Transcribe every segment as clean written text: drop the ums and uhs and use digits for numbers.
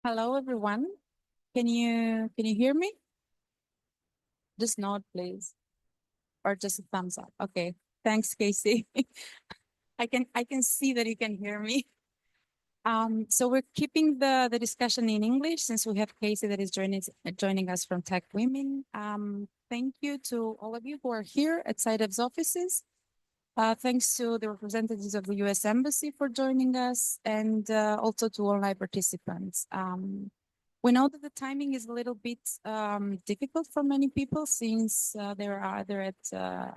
Hello, everyone. Can you hear me? Just nod, please, or just a thumbs up. Okay. Thanks, Casey. I can see that you can hear me. So we're keeping the discussion in English since we have Casey that is joining us from TechWomen. Thank you to all of you who are here at SciDev's offices. Thanks to the representatives of the U.S. Embassy for joining us, and also to online participants. We know that the timing is a little bit difficult for many people since they're either at uh,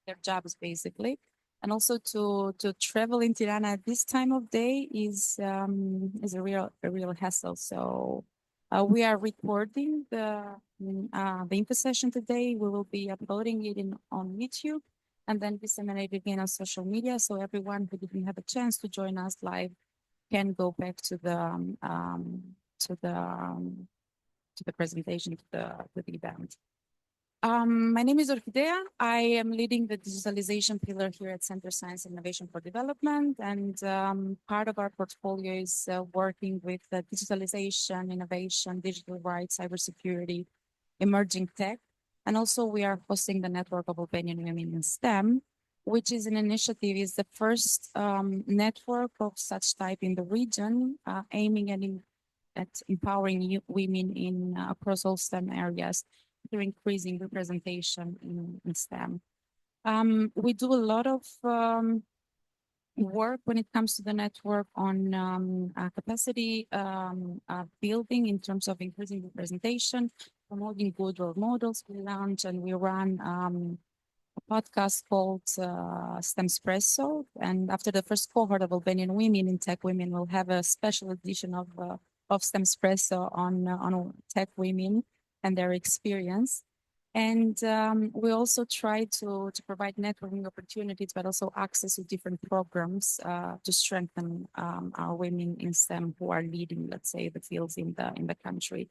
their jobs basically, and also to travel in Tirana at this time of day is a real hassle. So we are recording the info session today. We will be uploading it on YouTube and then disseminate it again on social media. So everyone who didn't have a chance to join us live can go back to to the um, the presentation, to the event. My name is Orchidea. I am leading the digitalization pillar here at Center Science Innovation for Development, and part of our portfolio is working with digitalization, innovation, digital rights, cybersecurity, emerging tech, and also we are hosting the Network of Albanian Women in STEM, which is an initiative, is the first network of such type in the region, aiming at empowering women in across all STEM areas through increasing representation in STEM. We do a lot of work when it comes to the network on capacity building in terms of increasing representation, promoting good role models. We launch and we run a podcast called STEM Espresso. And after the first cohort of Albanian women in TechWomen, we'll have a special edition of STEM Espresso on tech women and their experience. And we also try to provide networking opportunities, but also access to different programs to strengthen our women in STEM who are leading, let's say, the fields in the country.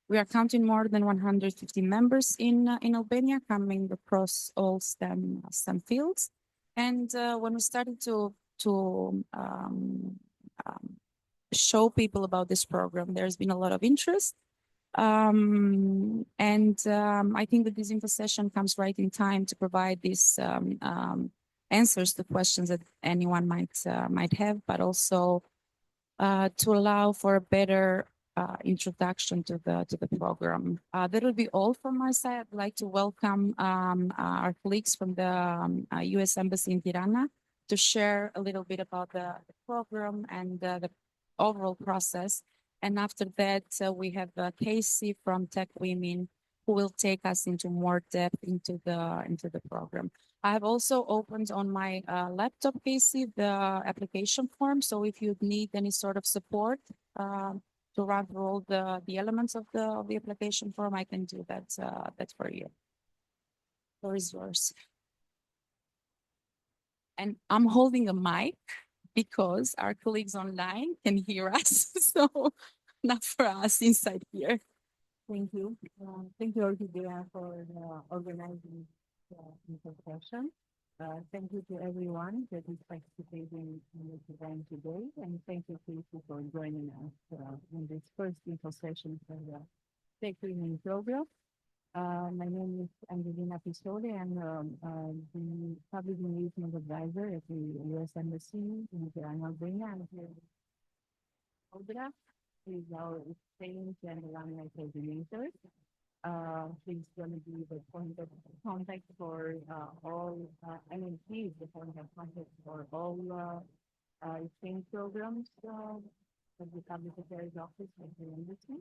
We are counting more than 150 members in Albania, coming across all STEM fields. And when we started to show people about this program, there's been a lot of interest. I think that this info session comes right in time to provide these answers to questions that anyone might have, but also to allow for a better introduction to the program. That will be all from my side. I'd like to welcome our colleagues from the U.S. Embassy in Tirana to share a little bit about the program and the overall process. And after that, we have Casey from TechWomen, who will take us into more depth into the program. I have also opened on my laptop, Casey, the application form. So if you need any sort of support to run through all the elements of the application form, I can do that for you. The floor is yours. And I'm holding a mic because our colleagues online can hear us. So not for us inside here. Thank you. Thank you, Orchidea, for organizing the session. Thank you to everyone that is participating in this event today, and thank you, Casey, for joining us in this first info session for the Tech Women program. My name is Angelina Pisole. I'm the Public Engagement Advisor at the U.S. Embassy in Tirana, Albania. I'm here with Audra, who is our exchange and alumni coordinator. She's going to be the point of contact for she's the point of contact for all exchange programs of the Public Affairs Office of the Embassy.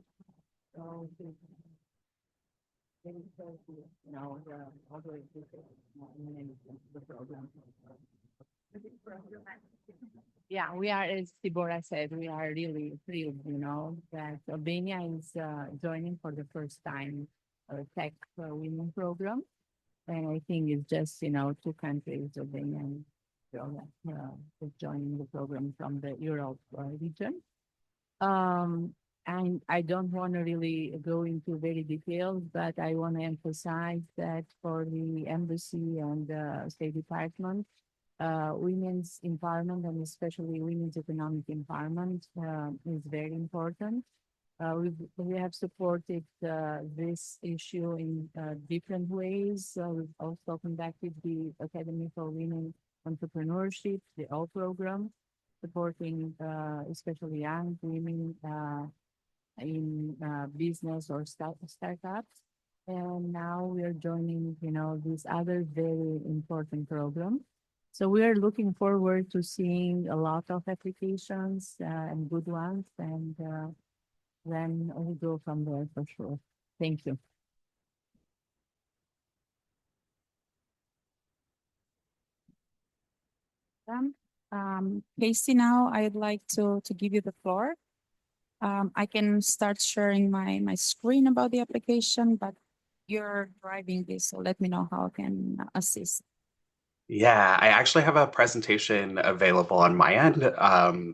So she's very close to, all the way to the program. Yeah, we are, as Tibora said, we are really thrilled, that Albania is joining for the first time Tech Women program. And I think it's just, two countries, Albania and joining the program from the Europe region. And I don't want to really go into very details, but I want to emphasize that for the embassy and the State Department, women's empowerment and especially women's economic empowerment is very important. We have supported this issue in different ways. We've also conducted the Academy for Women Entrepreneurship, the O program, supporting especially young women in business or startups. And now we are joining, this other very important program. So we are looking forward to seeing a lot of applications and good ones, and then we'll go from there for sure. Thank you. Casey, now I'd like to give you the floor. I can start sharing my screen about the application, but you're driving this, so let me know how I can assist. Yeah, I actually have a presentation available on my end.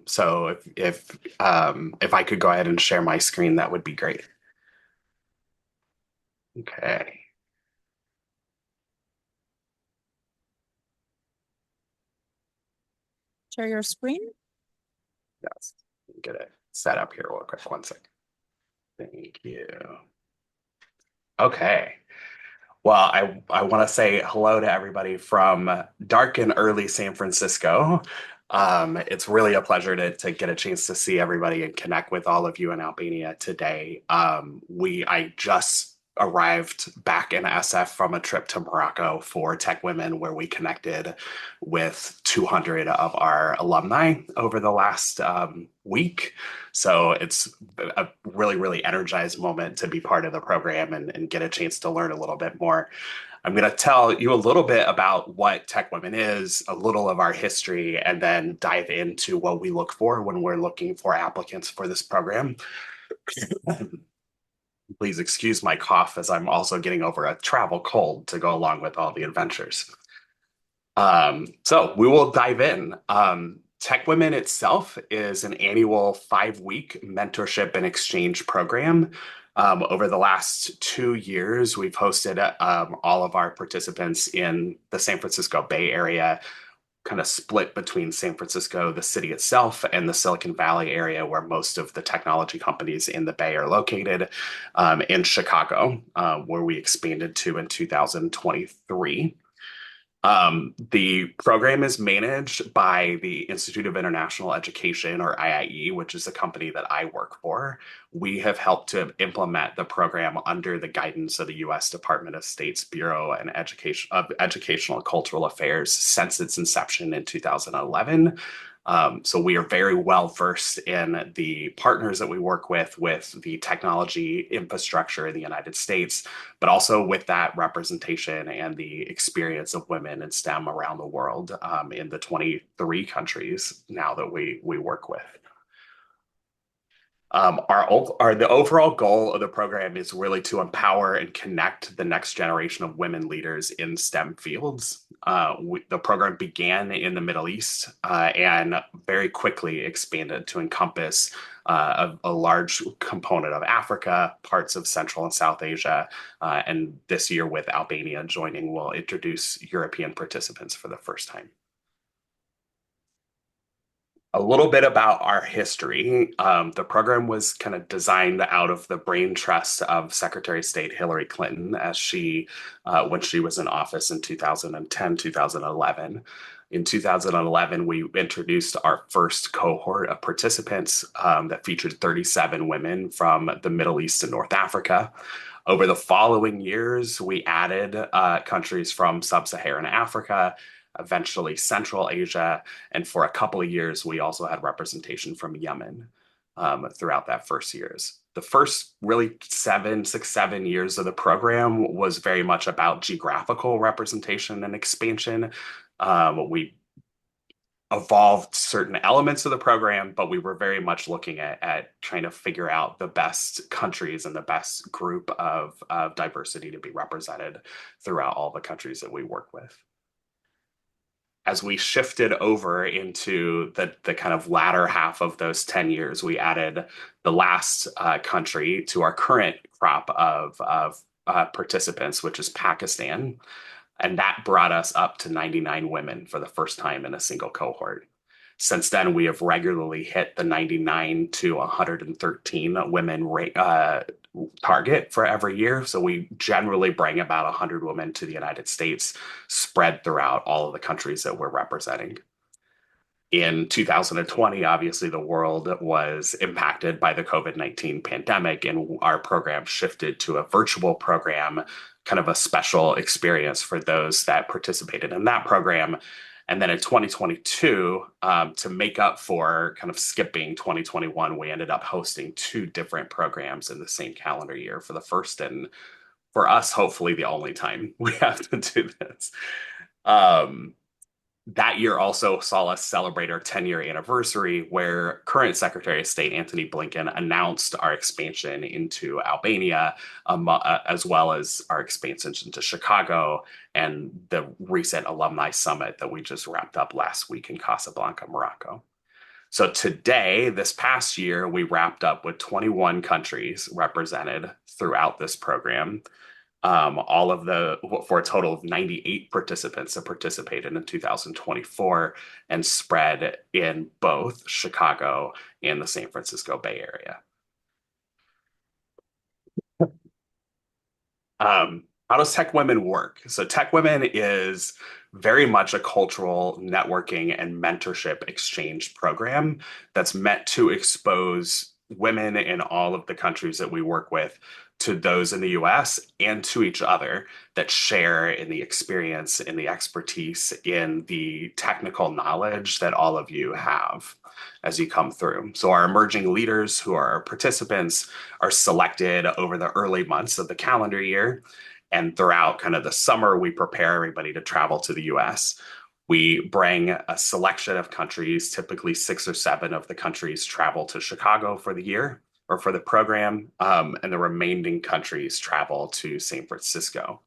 So if I could go ahead and share my screen, that would be great. Okay. Share your screen. Yes. Get it set up here real quick. One second. Thank you. Okay. Well, I want to say hello to everybody from dark and early San Francisco. It's really a pleasure to get a chance to see everybody and connect with all of you in Albania today. I just arrived back in SF from a trip to Morocco for TechWomen, where we connected with 200 of our alumni over the last week. So it's a really, really energized moment to be part of the program and get a chance to learn a little bit more. I'm going to tell you a little bit about what TechWomen is, a little of our history, and then dive into what we look for when we're looking for applicants for this program. Please excuse my cough as I'm also getting over a travel cold to go along with all the adventures. So we will dive in. TechWomen itself is an annual 5-week mentorship and exchange program. Over the last 2 years, we've hosted all of our participants in the San Francisco Bay Area, kind of split between San Francisco, the city itself, and the Silicon Valley area, where most of the technology companies in the Bay are located, in Chicago, where we expanded to in 2023. The program is managed by the Institute of International Education, or IIE, which is a company that I work for. We have helped to implement the program under the guidance of the U.S. Department of State's Bureau of Educational and Cultural Affairs since its inception in 2011. So we are very well versed in the partners that we work with the technology infrastructure in the United States, but also with that representation and the experience of women in STEM around the world, in the 23 countries now that we work with. The overall goal of the program is really to empower and connect the next generation of women leaders in STEM fields. The program began in the Middle East and very quickly expanded to encompass a large component of Africa, parts of Central and South Asia, and this year with Albania joining, we'll introduce European participants for the first time. A little bit about our history. The program was kind of designed out of the brain trust of Secretary of State Hillary Clinton when she was in office in 2010, 2011. In 2011, we introduced our first cohort of participants that featured 37 women from the Middle East and North Africa. Over the following years, we added countries from Sub-Saharan Africa, eventually Central Asia, and for a couple of years, we also had representation from Yemen throughout that first years. The first really 7 years of the program was very much about geographical representation and expansion. We evolved certain elements of the program, but we were very much looking at trying to figure out the best countries and the best group of diversity to be represented throughout all the countries that we work with. As we shifted over into the kind of latter half of those 10 years, we added the last country to our current crop of participants, which is Pakistan. And that brought us up to 99 women for the first time in a single cohort. Since then, we have regularly hit the 99 to 113 women target for every year. So we generally bring about 100 women to the United States, spread throughout all of the countries that we're representing. In 2020, obviously, the world was impacted by the COVID-19 pandemic, and our program shifted to a virtual program, kind of a special experience for those that participated in that program. And then in 2022, to make up for kind of skipping 2021, we ended up hosting two different programs in the same calendar year for the first and, for us, hopefully the only time we have to do this. That year also saw us celebrate our 10-year anniversary, where current Secretary of State Antony Blinken announced our expansion into Albania, as well as our expansion into Chicago and the recent alumni summit that we just wrapped up last week in Casablanca, Morocco. So today, this past year, we wrapped up with 21 countries represented throughout this program. For a total of 98 participants that participated in 2024 and spread in both Chicago and the San Francisco Bay Area. How does TechWomen work? So TechWomen is very much a cultural networking and mentorship exchange program that's meant to expose women in all of the countries that we work with to those in the US and to each other that share in the experience, in the expertise, in the technical knowledge that all of you have as you come through. So our emerging leaders who are participants are selected over the early months of the calendar year. And throughout kind of the summer, we prepare everybody to travel to the US. We bring a selection of countries, typically 6 or 7 of the countries travel to Chicago for the year or for the program, and the remaining countries travel to San Francisco.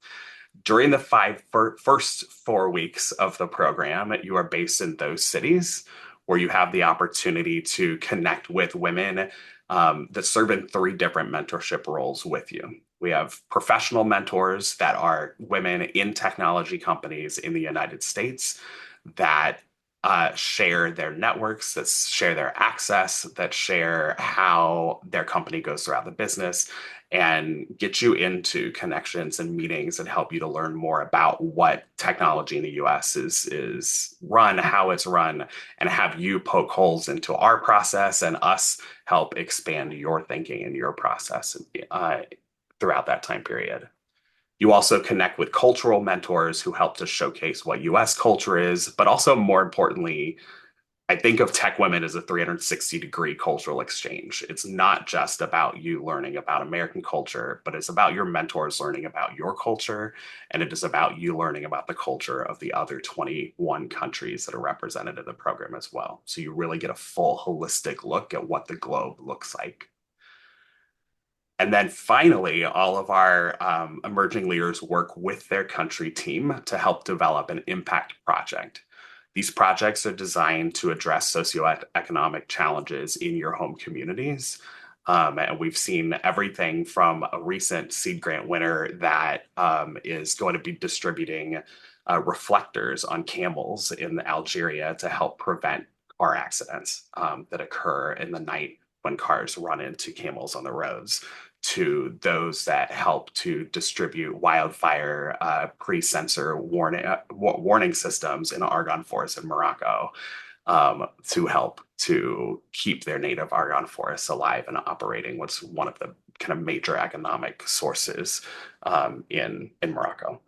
During the first 4 weeks of the program, you are based in those cities where you have the opportunity to connect with women that serve in 3 different mentorship roles with you. We have professional mentors that are women in technology companies in the United States that share their networks, that share their access, that share how their company goes throughout the business, and get you into connections and meetings and help you to learn more about what technology in the US is run, how it's run, and have you poke holes into our process and us help expand your thinking and your process throughout that time period. You also connect with cultural mentors who help to showcase what US culture is, but also more importantly, I think of TechWomen as a 360-degree cultural exchange. It's not just about you learning about American culture, but it's about your mentors learning about your culture, and it is about you learning about the culture of the other 21 countries that are represented in the program as well. So you really get a full holistic look at what the globe looks like. And then finally, all of our emerging leaders work with their country team to help develop an impact project. These projects are designed to address socioeconomic challenges in your home communities. And we've seen everything from a recent seed grant winner that is going to be distributing reflectors on camels in Algeria to help prevent car accidents that occur in the night when cars run into camels on the roads, to those that help to distribute wildfire pre-sensor warning systems in Argon forests in Morocco to help to keep their native Argon forests alive and operating, what's one of the kind of major economic sources in Morocco.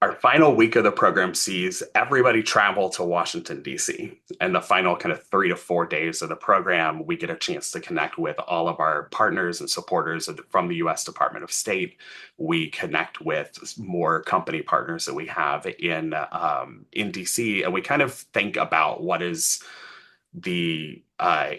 Our final week of the program sees everybody travel to Washington, D.C. And the final kind of 3 to 4 days of the program, we get a chance to connect with all of our partners and supporters from the U.S. Department of State. We connect with more company partners that we have in D.C. And we kind of think about what is the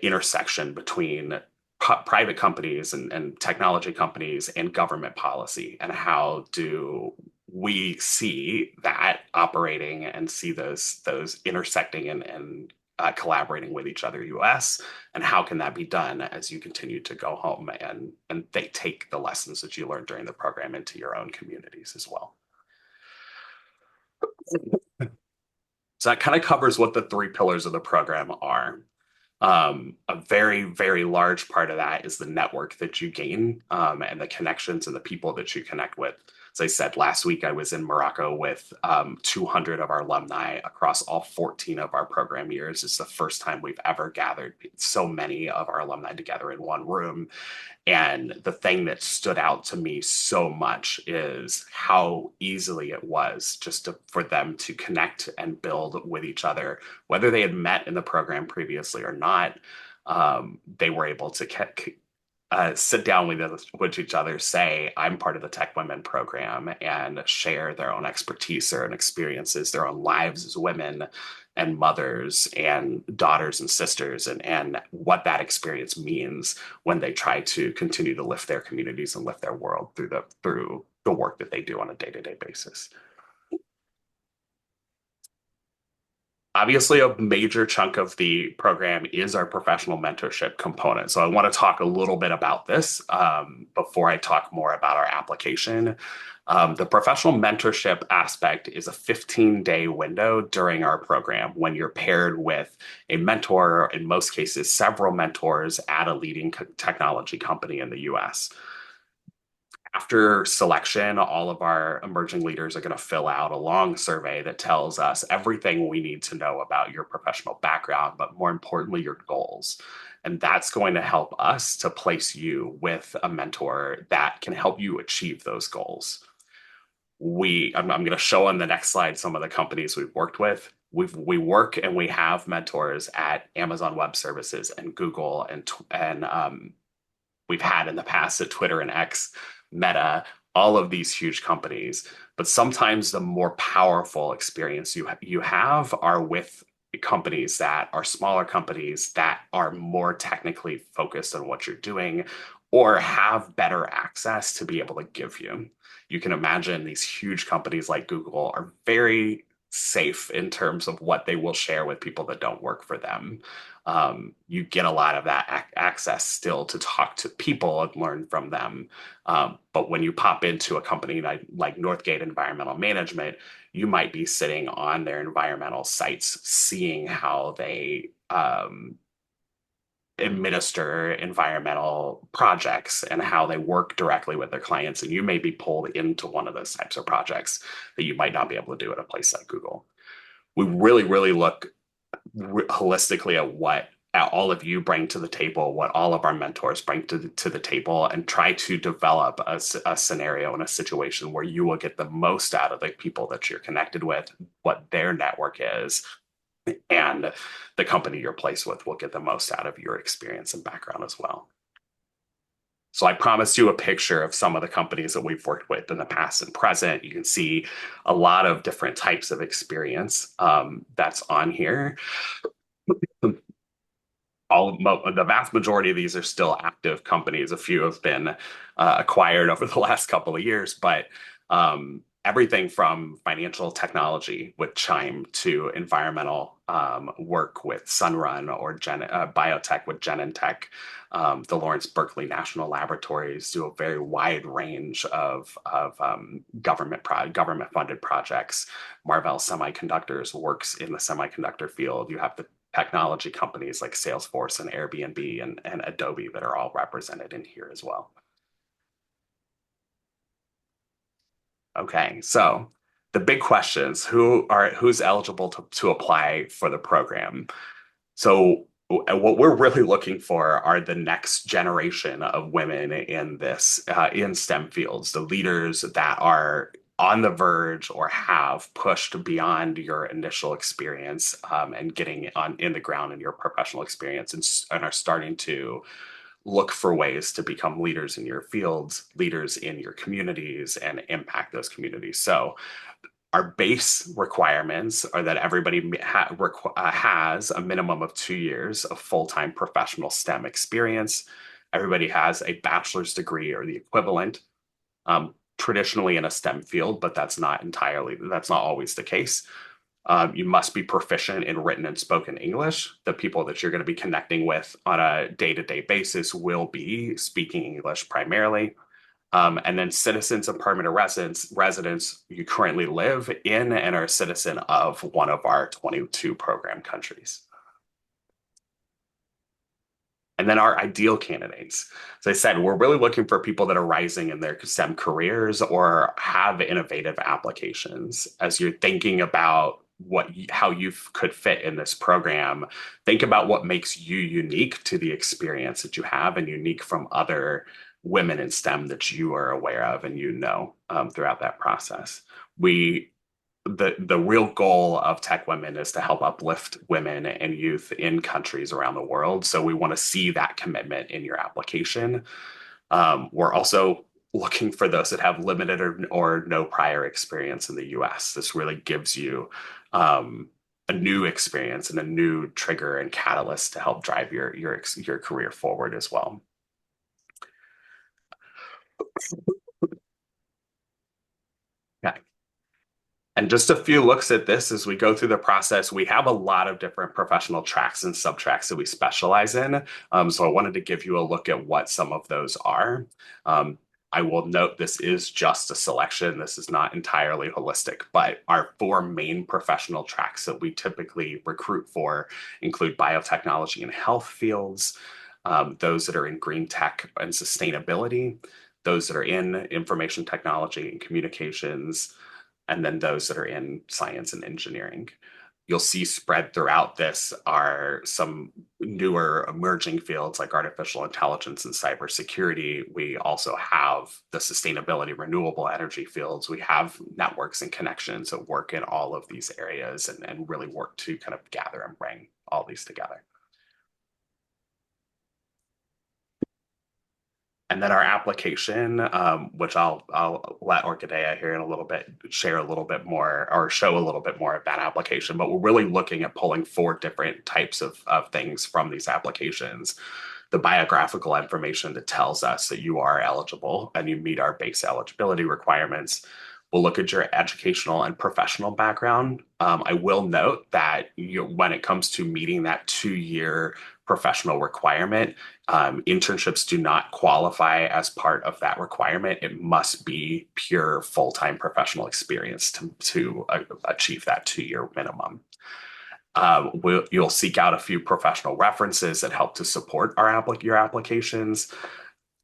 intersection between private companies and technology companies and government policy, and how do we see that operating and see those intersecting and collaborating with each other, US, and how can that be done as you continue to go home and they take the lessons that you learned during the program into your own communities as well. So that kind of covers what the three pillars of the program are. A very, very large part of that is the network that you gain and the connections and the people that you connect with. As I said, last week I was in Morocco with 200 of our alumni across all 14 of our program years. It's the first time we've ever gathered so many of our alumni together in one room. And the thing that stood out to me so much is how easily it was for them to connect and build with each other, whether they had met in the program previously or not. They were able to sit down with each other, say, I'm part of the TechWomen program, and share their own expertise, their own experiences, their own lives as women and mothers and daughters and sisters, and what that experience means when they try to continue to lift their communities and lift their world through the work that they do on a day-to-day basis. Obviously, a major chunk of the program is our professional mentorship component. So I want to talk a little bit about this before I talk more about our application. The professional mentorship aspect is a 15-day window during our program when you're paired with a mentor, in most cases, several mentors at a leading technology company in the US. After selection, all of our emerging leaders are going to fill out a long survey that tells us everything we need to know about your professional background, but more importantly, your goals. And that's going to help us to place you with a mentor that can help you achieve those goals. I'm going to show on the next slide some of the companies we've worked with. We work and we have mentors at Amazon Web Services and Google and we've had in the past at Twitter and X, Meta, all of these huge companies. But sometimes the more powerful experience you have are with companies that are smaller companies that are more technically focused on what you're doing or have better access to be able to give you. You can imagine these huge companies like Google are very safe in terms of what they will share with people that don't work for them. You get a lot of that access still to talk to people and learn from them. But when you pop into a company like Northgate Environmental Management, you might be sitting on their environmental sites, seeing how they administer environmental projects and how they work directly with their clients. And you may be pulled into one of those types of projects that you might not be able to do at a place like Google. We really, really look holistically at all of you bring to the table, what all of our mentors bring to the table, and try to develop a scenario and a situation where you will get the most out of the people that you're connected with, what their network is, and the company you're placed with will get the most out of your experience and background as well. So I promised you a picture of some of the companies that we've worked with in the past and present. You can see a lot of different types of experience that's on here. The vast majority of these are still active companies. A few have been acquired over the last couple of years, but everything from financial technology with Chime to environmental work with Sunrun or biotech with Genentech. The Lawrence Berkeley National Laboratories do a very wide range of government-funded projects. Marvell Semiconductors works in the semiconductor field. You have the technology companies like Salesforce and Airbnb and Adobe that are all represented in here as well. Okay, so the big questions: who's eligible to apply for the program? So what we're really looking for are the next generation of women in in STEM fields, the leaders that are on the verge or have pushed beyond your initial experience and getting in the ground in your professional experience and are starting to look for ways to become leaders in your fields, leaders in your communities, and impact those communities. So our base requirements are that everybody has a minimum of 2 years of full-time professional STEM experience. Everybody has a bachelor's degree or the equivalent, traditionally in a STEM field, but that's not always the case. You must be proficient in written and spoken English. The people that you're going to be connecting with on a day-to-day basis will be speaking English primarily. And then citizens and permanent residents, you currently live in and are a citizen of one of our 22 program countries. And then our ideal candidates. As I said, we're really looking for people that are rising in their STEM careers or have innovative applications. As you're thinking about how you could fit in this program, think about what makes you unique to the experience that you have and unique from other women in STEM that you are aware of and throughout that process. The real goal of TechWomen is to help uplift women and youth in countries around the world. So we want to see that commitment in your application. We're also looking for those that have limited or no prior experience in the US. This really gives you a new experience and a new trigger and catalyst to help drive your career forward as well. Okay. And just a few looks at this as we go through the process. We have a lot of different professional tracks and subtracks that we specialize in. So I wanted to give you a look at what some of those are. I will note this is just a selection. This is not entirely holistic, but our 4 main professional tracks that we typically recruit for include biotechnology and health fields, those that are in green tech and sustainability, those that are in information technology and communications, and then those that are in science and engineering. You'll see spread throughout this are some newer emerging fields like artificial intelligence and cybersecurity. We also have the sustainability, renewable energy fields. We have networks and connections that work in all of these areas and really work to kind of gather and bring all these together. And then our application, which I'll let Orchidea here in a little bit share a little bit more or show a little bit more of that application. But we're really looking at pulling 4 different types of things from these applications. The biographical information that tells us that you are eligible and you meet our base eligibility requirements. We'll look at your educational and professional background. I will note that when it comes to meeting that 2-year professional requirement, internships do not qualify as part of that requirement. It must be pure full-time professional experience to achieve that 2-year minimum. You'll seek out a few professional references that help to support your applications.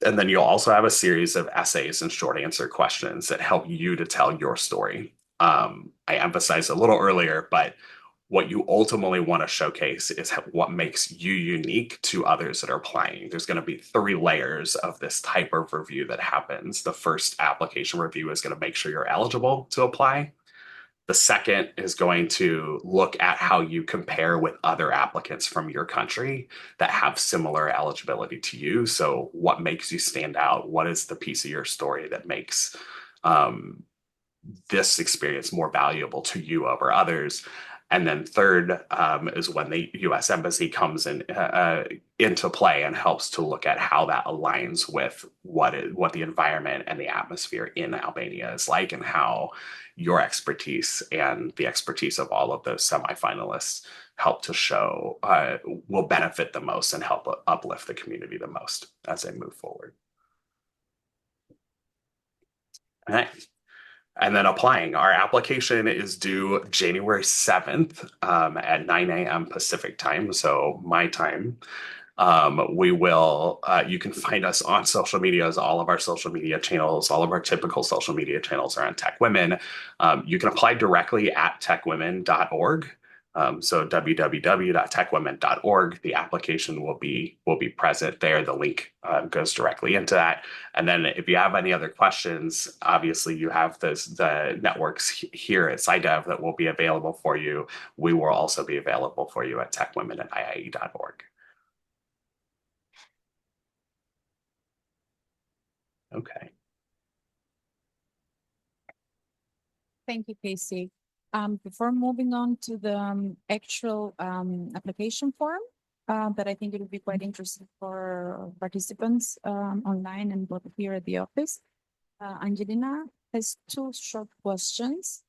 And then you'll also have a series of essays and short answer questions that help you to tell your story. I emphasized a little earlier, but what you ultimately want to showcase is what makes you unique to others that are applying. There's going to be 3 layers of this type of review that happens. The first application review is going to make sure you're eligible to apply. The second is going to look at how you compare with other applicants from your country that have similar eligibility to you. So what makes you stand out? What is the piece of your story that makes this experience more valuable to you over others? And then third is when the U.S. Embassy comes into play and helps to look at how that aligns with what the environment and the atmosphere in Albania is like, and how your expertise and the expertise of all of those semifinalists help to show will benefit the most and help uplift the community the most as they move forward. All right. And then applying. Our application is due January 7th at 9 a.m. Pacific time, so my time. You can find us on social medias, all of our social media channels, all of our typical social media channels are on TechWomen. You can apply directly at techwomen.org. So www.techwomen.org. The application will be present there. The link goes directly into that. And then if you have any other questions, obviously you have the networks here at SciDev that will be available for you. We will also be available for you at techwomen@iie.org. Okay. Thank you, Casey. Before moving on to the actual application form, that I think it would be quite interesting for participants online and both here at the office, Angelina has 2 short questions.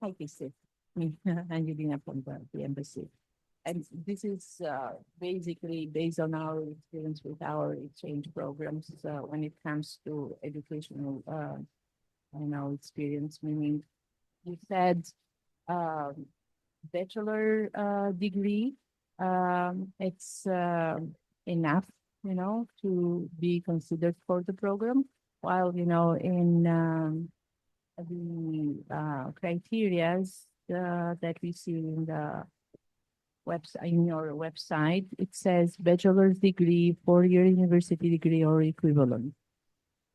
Hi, Casey. Angelina from the embassy. and this is basically based on our experience with our exchange programs when it comes to educational, experience. Meaning, you said um, bachelor degree, it's enough, to be considered for the program. While in the criterias that we see in the website, in your website, it says bachelor's degree, 4-year university degree, or equivalent.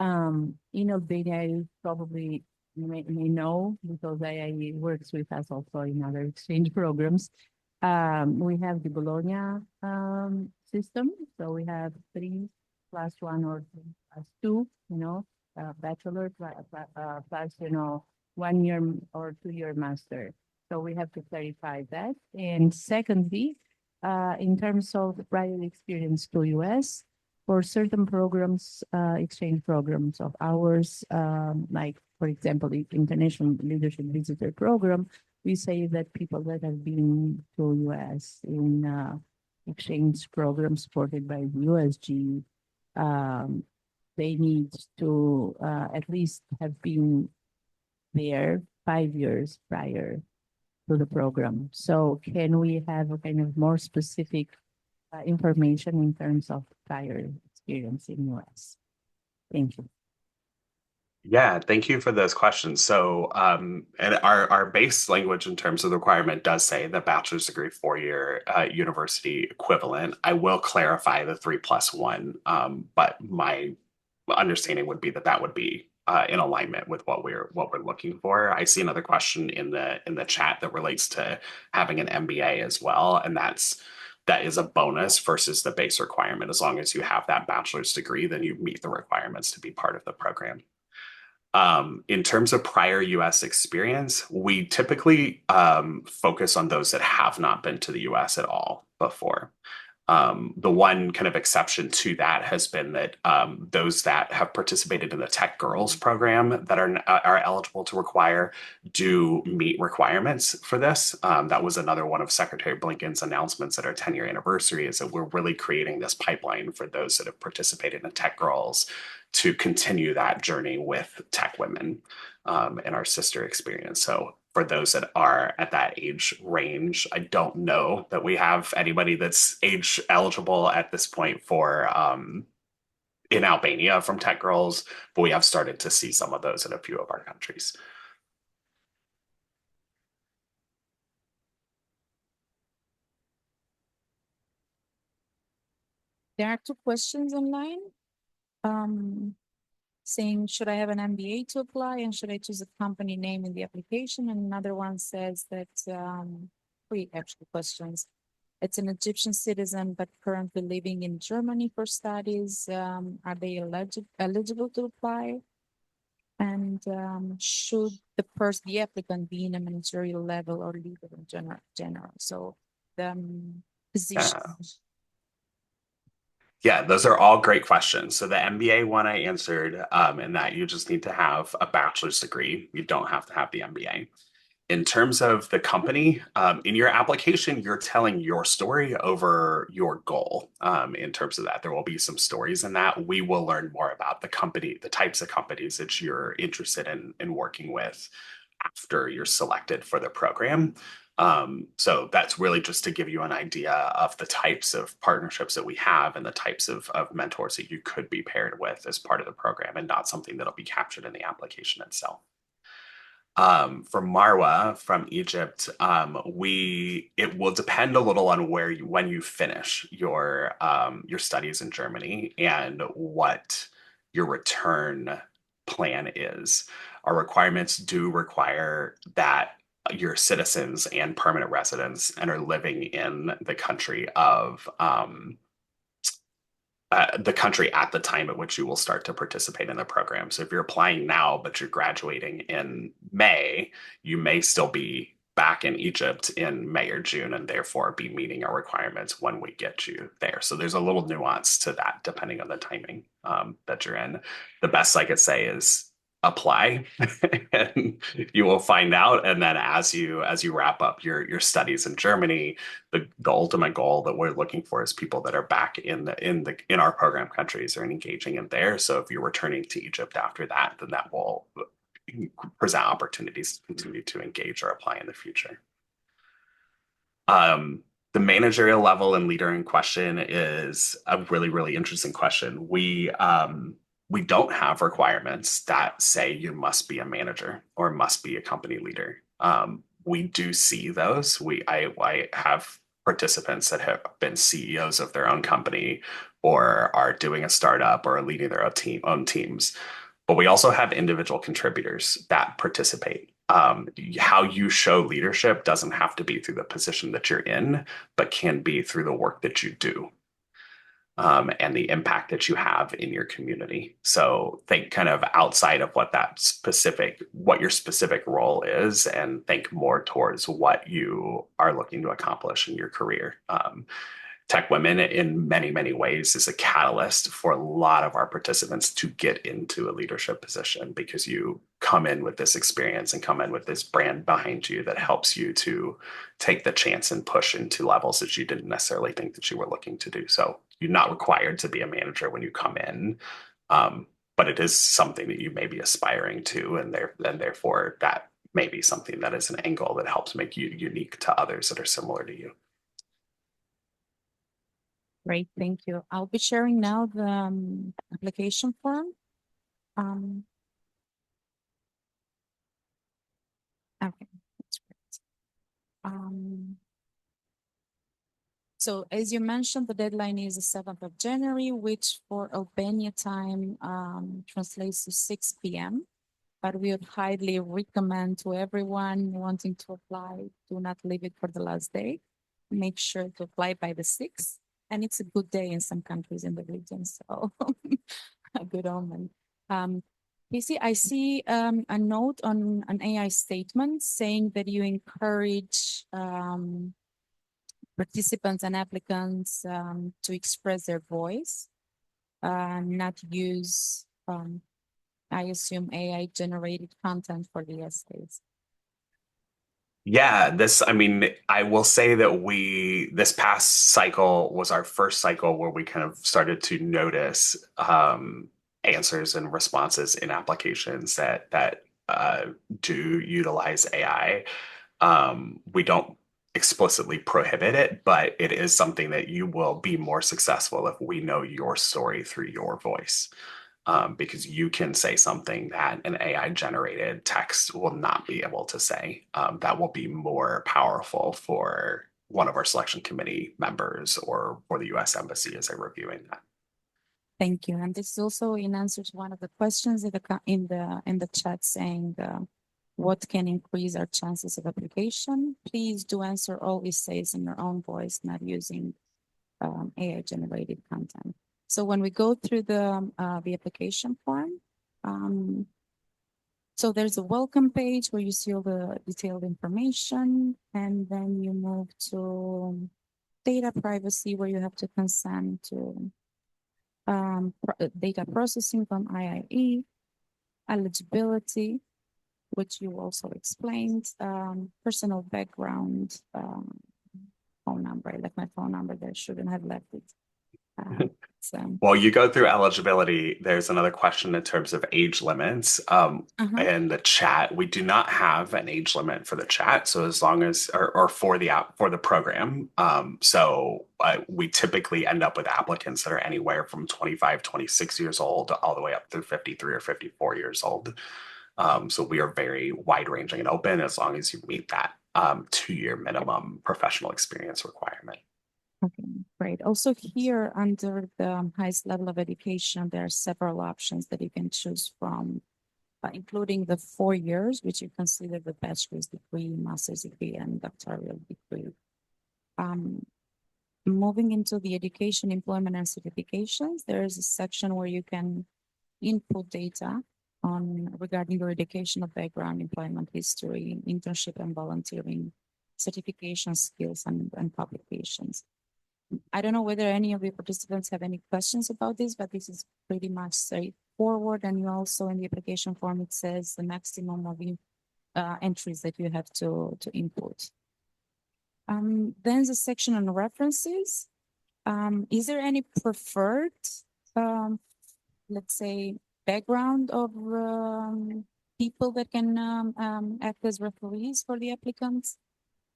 In Albania, you probably may know because I works with us also in other exchange programs. We have the Bologna system, so we have 3+1 or 3+2, bachelor plus 1 year or 2-year master. So we have to clarify that. And secondly, in terms of prior experience to US, for certain programs, exchange programs of ours, like, for example, the International Leadership Visitor Program, we say that people that have been to US in exchange programs supported by USG, they need to at least have been there 5 years prior to the program. So can we have a kind of more specific information in terms of prior experience in US? Thank you. Yeah, thank you for those questions. So, and our base language in terms of the requirement does say the bachelor's degree 4-year university equivalent. I will clarify the 3+1, but my understanding would be that that would be in alignment with what we're looking for. I see another question in the chat that relates to having an MBA as well, and that is a bonus versus the base requirement. As long as you have that bachelor's degree, then you meet the requirements to be part of the program. In terms of prior US experience, we typically focus on those that have not been to the US at all before. The one kind of exception to that has been that those that have participated in the Tech Girls program that are eligible to require do meet requirements for this. That was another one of Secretary Blinken's announcements at our 10-year anniversary, is that we're really creating this pipeline for those that have participated in Tech Girls to continue that journey with TechWomen and our sister experience. So for those that are at that age range, I don't know that we have anybody that's age eligible at this point for in Albania from Tech Girls, but we have started to see some of those in a few of our countries. There are two questions online. Saying, should I have an MBA to apply and should I choose a company name in the application? And another one says that, three actual questions. It's an Egyptian citizen, but currently living in Germany for studies. Are they eligible to apply? And should the applicant be in a managerial level or leader in general? So the position. Yeah, those are all great questions. So the MBA one I answered, and that you just need to have a bachelor's degree. You don't have to have the MBA. In terms of the company, in your application, you're telling your story over your goal. In terms of that, there will be some stories in that. We will learn more about the company, the types of companies that you're interested in working with after you're selected for the program. So that's really just to give you an idea of the types of partnerships that we have and the types of mentors that you could be paired with as part of the program, and not something that'll be captured in the application itself. For Marwa from Egypt, it will depend a little on when you finish your studies in Germany and what your return plan is. Our requirements do require that you're citizens and permanent residents and are living in the country at the time at which you will start to participate in the program. So if you're applying now, but you're graduating in May, you may still be back in Egypt in May or June and therefore be meeting our requirements when we get you there. So there's a little nuance to that depending on the timing that you're in. The best I could say is apply and you will find out. And then as you wrap up your studies in Germany, the ultimate goal that we're looking for is people that are back in our program countries or engaging in there. So if you're returning to Egypt after that, then that will present opportunities to continue to engage or apply in the future. The managerial level and leader in question is a really, really interesting question. We don't have requirements that say you must be a manager or must be a company leader. We do see those. I have participants that have been CEOs of their own company or are doing a startup or leading their own teams. But we also have individual contributors that participate. How you show leadership doesn't have to be through the position that you're in, but can be through the work that you do, and the impact that you have in your community. So think kind of outside of what your specific role is, and think more towards what you are looking to accomplish in your career. TechWomen, in many, many ways, is a catalyst for a lot of our participants to get into a leadership position because you come in with this experience and come in with this brand behind you that helps you to take the chance and push into levels that you didn't necessarily think that you were looking to do. So you're not required to be a manager when you come in, but it is something that you may be aspiring to, and therefore that may be something that is an angle that helps make you unique to others that are similar to you. Great, thank you. I'll be sharing now the application form. Okay, that's great. So as you mentioned, the deadline is the 7th of January, which for Albania time translates to 6 p.m. But we would highly recommend to everyone wanting to apply, do not leave it for the last day. Make sure to apply by the 6th. And it's a good day in some countries in the region, so a good omen. Casey, I see a note on an AI statement saying that you encourage participants and applicants to express their voice, not use, I assume, AI-generated content for the essays. Yeah, I will say that this past cycle was our first cycle where we kind of started to notice answers and responses in applications that do utilize AI. We don't explicitly prohibit it, but it is something that you will be more successful if we know your story through your voice. Because you can say something that an AI generated text will not be able to say. That will be more powerful for one of our selection committee members or for the US Embassy as they're reviewing that. Thank you. And this is also in answer to one of the questions in the chat saying what can increase our chances of application. Please do answer all essays in your own voice, not using AI generated content. So when we go through the application form, so there's a welcome page where you see all the detailed information, and then you move to data privacy where you have to consent to data processing from IIE, eligibility, which you also explained, personal background, phone number. I left my phone number there, shouldn't have left it. While you go through eligibility, there's another question in terms of age limits. In the chat, we do not have an age limit for the chat. So as long as, or for the program. We typically end up with applicants that are anywhere from 25, 26 years old all the way up through 53 or 54 years old. So we are very wide ranging and open as long as you meet that 2-year minimum professional experience requirement. Okay, great. Also here under the highest level of education, there are several options that you can choose from, including the 4 years, which you consider the bachelor's degree, master's degree, and doctoral degree. Moving into the education, employment, and certifications, there is a section where you can input data regarding your educational background, employment history, internship and volunteering, certification skills, and publications. I don't know whether any of the participants have any questions about this, but this is pretty much forward, and you also in the application form, it says the maximum of entries that you have to input. Then the section on references. Is there any preferred, let's say, background of people that can act as referees for the applicants?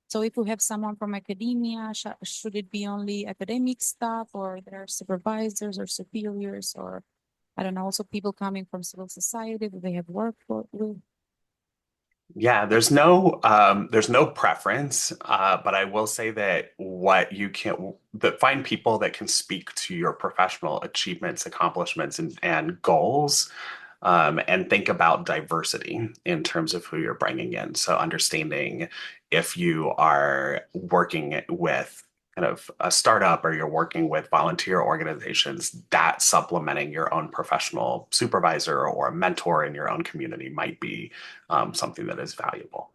So if we have someone from academia, should it be only academic staff, or there are supervisors or superiors, or I don't know, also people coming from civil society that they have worked with? Yeah, there's no preference, but I will say that find people that can speak to your professional achievements, accomplishments, and goals, and think about diversity in terms of who you're bringing in. So understanding if you are working with kind of a startup or you're working with volunteer organizations, that supplementing your own professional supervisor or mentor in your own community might be something that is valuable.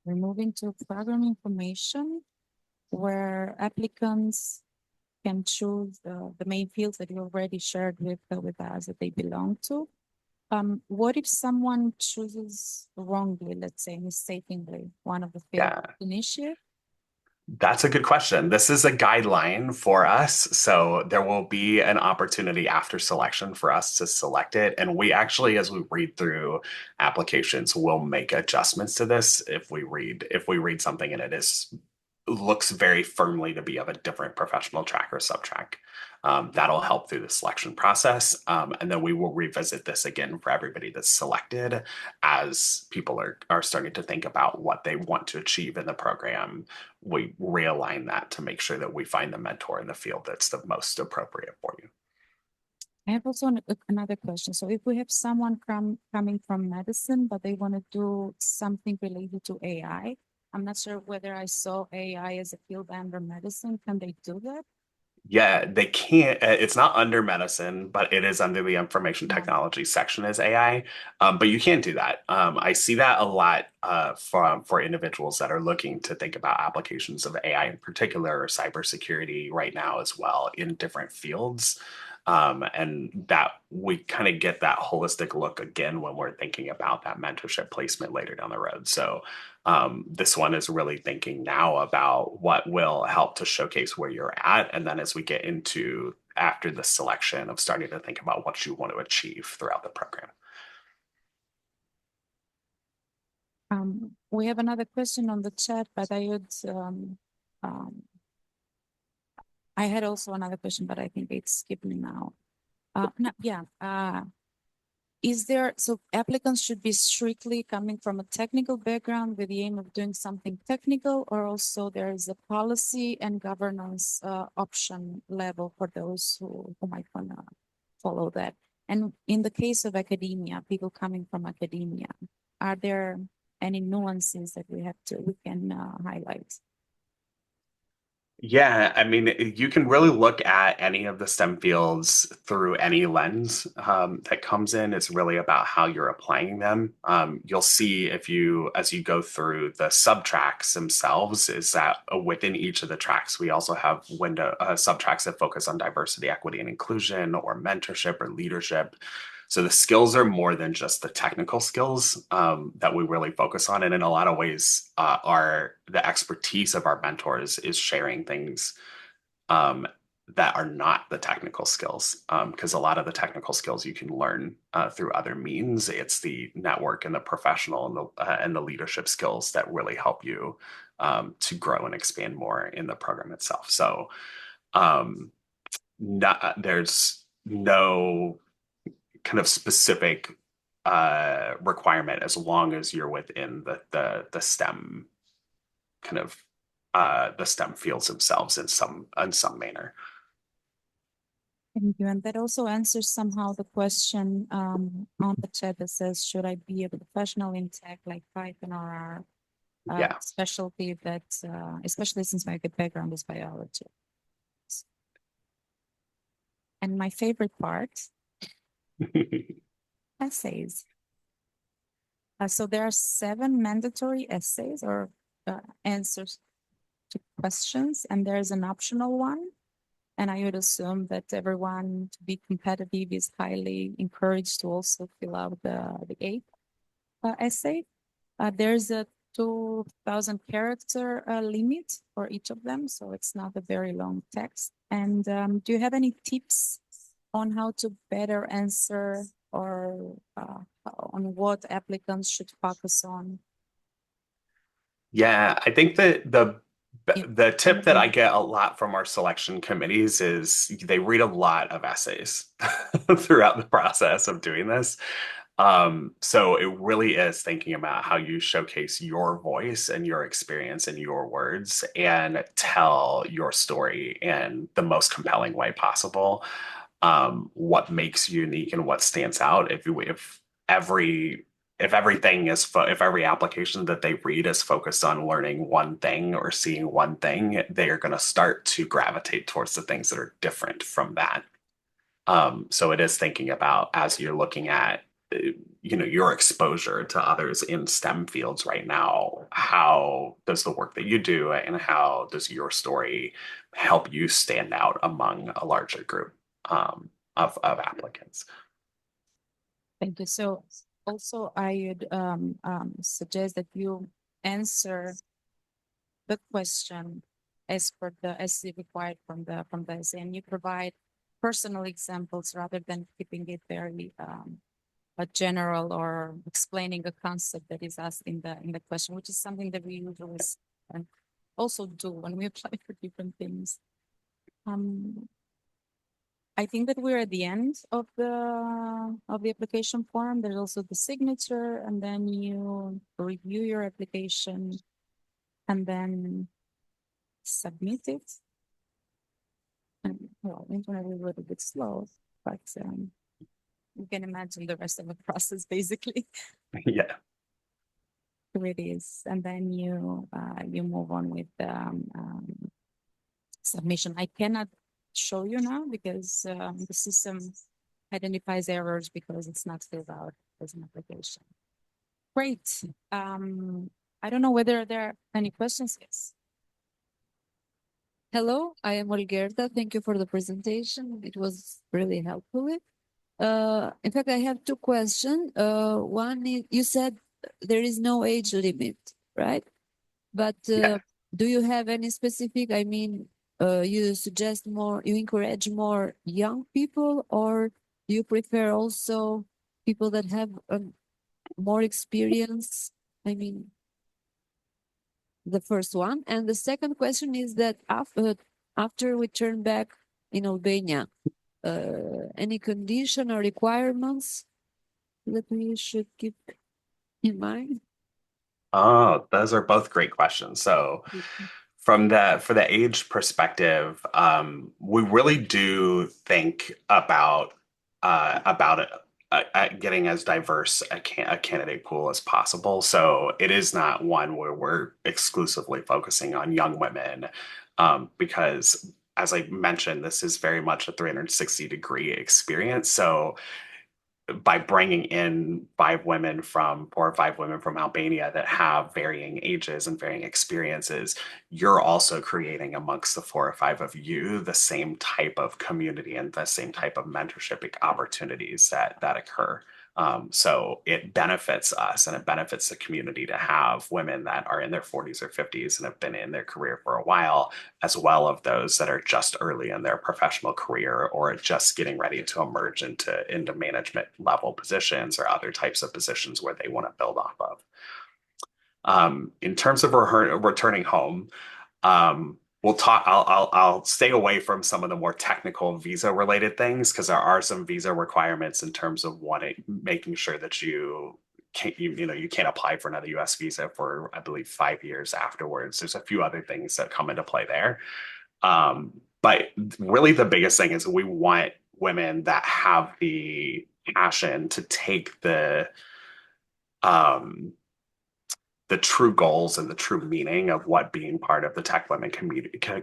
We're moving to program information, where applicants can choose the main fields that you already shared with us that they belong to. What if someone chooses wrongly, let's say mistakenly, one of the fields Yeah. initiate? That's a good question. This is a guideline for us. So there will be an opportunity after selection for us to select it. And we actually, as we read through applications, will make adjustments to this if we read something and looks very firmly to be of a different professional track or subtrack. That'll help through the selection process. And then we will revisit this again for everybody that's selected as people are starting to think about what they want to achieve in the program. We realign that to make sure that we find the mentor in the field that's the most appropriate for you. I have also another question. So if we have someone coming from medicine, but they want to do something related to AI, I'm not sure whether I saw AI as a field under medicine. Can they do that? Yeah, they can't. It's not under medicine, but it is under the information technology section as AI. But you can do that. I see that a lot for individuals that are looking to think about applications of AI in particular, or cybersecurity right now as well in different fields. And that we kind of get that holistic look again when we're thinking about that mentorship placement later down the road. So this one is really thinking now about what will help to showcase where you're at. And then as we get into after the selection of starting to think about what you want to achieve throughout the program. We have another question on the chat, but I had also another question, but I think it's skipped me now. So applicants should be strictly coming from a technical background with the aim of doing something technical, or also there is a policy and governance option level for those who might want to follow that? And in the case of academia, people coming from academia, are there any nuances that we can highlight? Yeah, I mean, you can really look at any of the STEM fields through any lens that comes in. It's really about how you're applying them. You'll see as you go through the sub-tracks themselves, is that within each of the tracks, we also have sub-tracks that focus on diversity, equity, and inclusion, or mentorship or leadership. So the skills are more than just the technical skills that we really focus on. And in a lot of ways, the expertise of our mentors is sharing things that are not the technical skills. Because a lot of the technical skills you can learn through other means. It's the network and the professional and the leadership skills that really help you to grow and expand more in the program itself. So there's no kind of specific requirement as long as you're within the STEM kind of the STEM fields themselves in some manner. Thank you. And that also answers somehow the question on the chat that says, should I be a professional in tech like Python or our specialty that, especially since my background is biology. And my favorite part, essays. So there are 7 mandatory essays or answers to questions, and there's an optional one. And I would assume that everyone to be competitive is highly encouraged to also fill out the A essay. There's a 2,000 character limit for each of them, so it's not a very long text. And do you have any tips on how to better answer or on what applicants should focus on? Yeah, I think that the tip that I Mhm. get a lot from our selection committees is they read a lot of essays throughout the process of doing this. So it really is thinking about how you showcase your voice and your experience in your words and tell your story in the most compelling way possible. What makes you unique and what stands out. Every if every application that they read is focused on learning one thing or seeing one thing, they are going to start to gravitate towards the things that are different from that. So it is thinking about as you're looking at your exposure to others in STEM fields right now, how does the work that you do and how does your story help you stand out among a larger group of applicants? Thank you. So also I would suggest that you answer the question as per the essay required from the essay, and you provide personal examples rather than keeping it very a general or explaining a concept that is asked in the question, which is something that we usually also do when we apply for different things. I think that we're at the end of the application form. There's also the signature, and then you review your application and then submit it. And well, internet is a little bit slow, but you can imagine the rest of the process basically. Yeah. Here it is, and then you move on with the submission. I cannot show you now because the system identifies errors because it's not filled out as an application. Great. I don't know whether there are any questions. Yes. Hello, I am Olgerda. Thank you for the presentation. It was really helpful. In fact, I have two questions. One is, you said there is no age limit, right? But Yeah. do you have any specific, I mean, you suggest more, you encourage more young people, or do you prefer also people that have more experience? I mean, the first one. And the second question is that after we turn back in Albania, any condition or requirements that we should keep in mind? Oh, those are both great questions. So for the age perspective, we really do think about it getting as diverse a candidate pool as possible. So it is not one where we're exclusively focusing on young women, because as I mentioned, this is very much a 360-degree experience. So by bringing in 4 or 5 women from Albania that have varying ages and varying experiences, you're also creating amongst the 4 or 5 of you the same type of community and the same type of mentorship opportunities that occur. So it benefits us and it benefits the community to have women that are in their 40s or 50s and have been in their career for a while, as well as those that are just early in their professional career or just getting ready to emerge into management level positions or other types of positions where they want to build off of. In terms of returning home, we'll talk. I'll stay away from some of the more technical visa related things because there are some visa requirements in terms of making sure that you can't apply for another U.S. visa for, I believe, 5 years afterwards. There's a few other things that come into play there. But really the biggest thing is we want women that have the passion to take the true goals and the true meaning of what being part of the TechWomen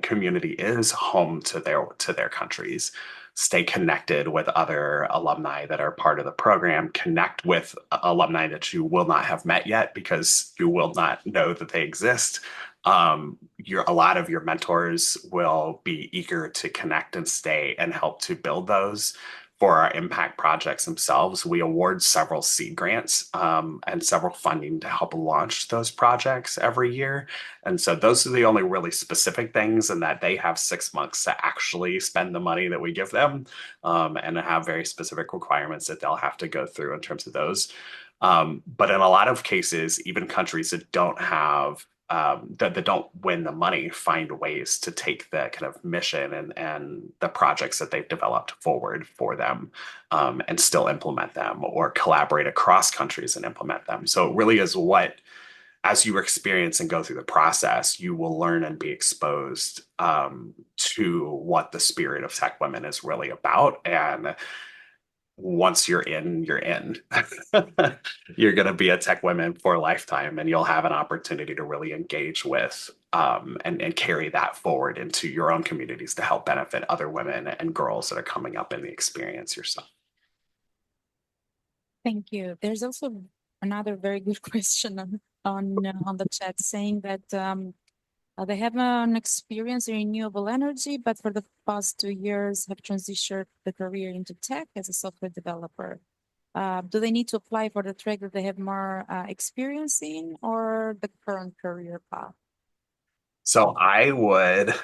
community is home to their countries. Stay connected with other alumni that are part of the program. Connect with alumni that you will not have met yet because you will not know that they exist. a lot of your mentors will be eager to connect and stay and help to build those. For our impact projects themselves, we award several seed grants and several funding to help launch those projects every year. And so those are the only really specific things, and that they have 6 months to actually spend the money that we give them, and have very specific requirements that they'll have to go through in terms of those. But in a lot of cases, even countries that don't have that don't win the money find ways to take the kind of mission and the projects that they've developed forward for them, and still implement them or collaborate across countries and implement them. So it really is what, as you experience and go through the process, you will learn and be exposed to what the spirit of TechWomen is really about. And once you're in, you're in. You're going to be a TechWomen for a lifetime, and you'll have an opportunity to really engage with and carry that forward into your own communities to help benefit other women and girls that are coming up in the experience yourself. Thank you. There's also another very good question on the chat saying that they have an experience in renewable energy, but for the past 2 years have transitioned the career into tech as a software developer. Do they need to apply for the track that they have more experience in, or the current career path? So I would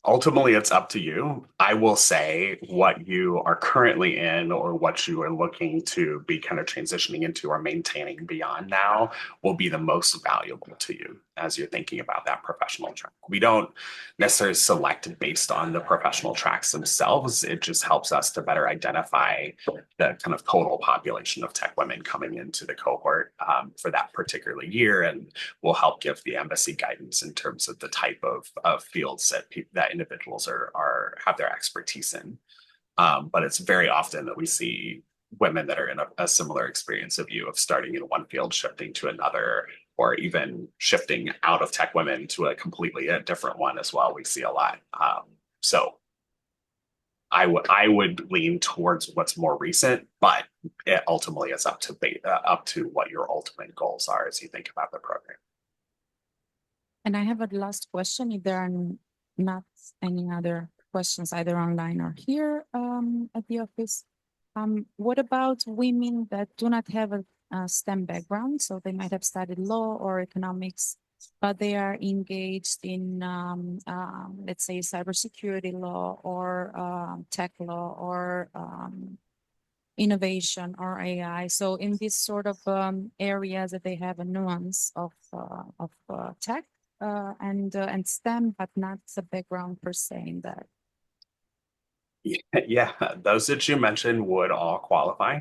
ultimately, it's up to you. I will say what you are currently in or what you are looking to be kind of transitioning into or maintaining beyond now will be the most valuable to you as you're thinking about that professional track. We don't necessarily select based on the professional tracks themselves. It just helps us to better identify the kind of total population of TechWomen coming into the cohort for that particular year, and will help give the embassy guidance in terms of the type of fields that individuals have their expertise in. But it's very often that we see women that are in a similar experience of you, of starting in one field, shifting to another, or even shifting out of TechWomen to a completely different one as well. We see a lot. So I would lean towards what's more recent, but it ultimately is up to what your ultimate goals are as you think about the program. And I have a last question, if there are not any other questions either online or here at the office. What about women that do not have a STEM background? So they might have studied law or economics, but they are engaged in, let's say, cybersecurity law or tech law or innovation or AI. So in this sort of areas that they have a nuance of tech and STEM, but not the background per se in that. Yeah, those that you mentioned would all qualify,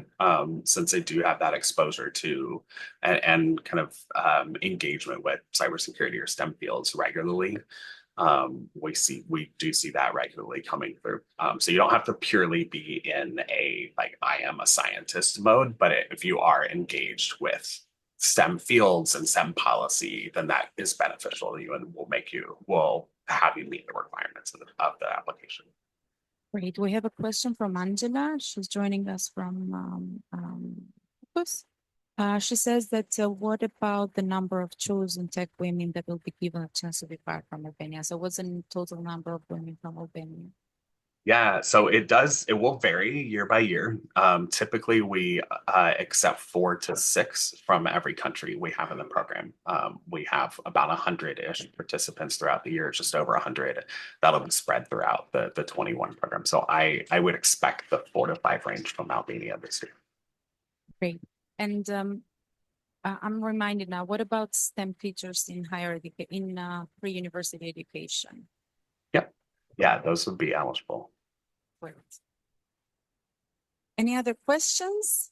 since they do have that exposure to and kind of engagement with cybersecurity or STEM fields regularly. We do see that regularly coming through. So you don't have to purely be in a like I am a scientist mode, but if you are engaged with STEM fields and STEM policy, then that is beneficial to you and will have you meet the requirements of the application. Great. We have a question from Angela. She's joining us from Opus. She says that what about the number of chosen tech women that will be given a chance to be part from Albania? So what's the total number of women from Albania? Yeah, so it will vary year by year. Typically, we accept 4 to 6 from every country we have in the program. We have about 100-ish participants throughout the year, just over 100. That'll be spread throughout the 21 program. So I would expect the 4 to 5 range from Albania this year. Great. And I'm reminded now, what about STEM teachers in higher education, in pre-university education? Yep. Yeah, those would be eligible. Great. Any other questions?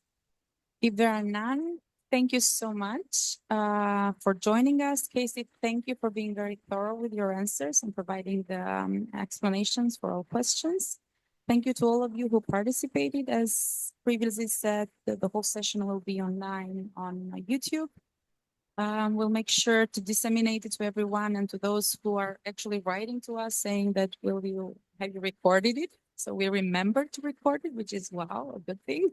If there are none, thank you so much for joining us. Casey, thank you for being very thorough with your answers and providing the explanations for all questions. Thank you to all of you who participated. As previously said, the whole session will be online on YouTube. We'll make sure to disseminate it to everyone and to those who are actually writing to us saying that have you recorded it? So we remember to record it, which is, wow, a good thing.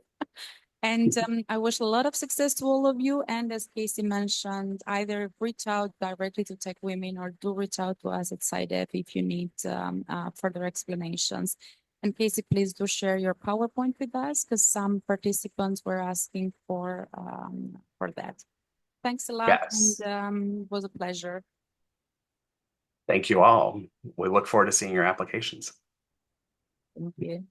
And I wish a lot of success to all of you. And as Casey mentioned, either reach out directly to TechWomen or do reach out to us at SciDev if you need further explanations. And Casey, please do share your PowerPoint with us because some participants were asking for that. Thanks a lot. Yes. And it was a pleasure. Thank you all. We look forward to seeing your applications. Thank you.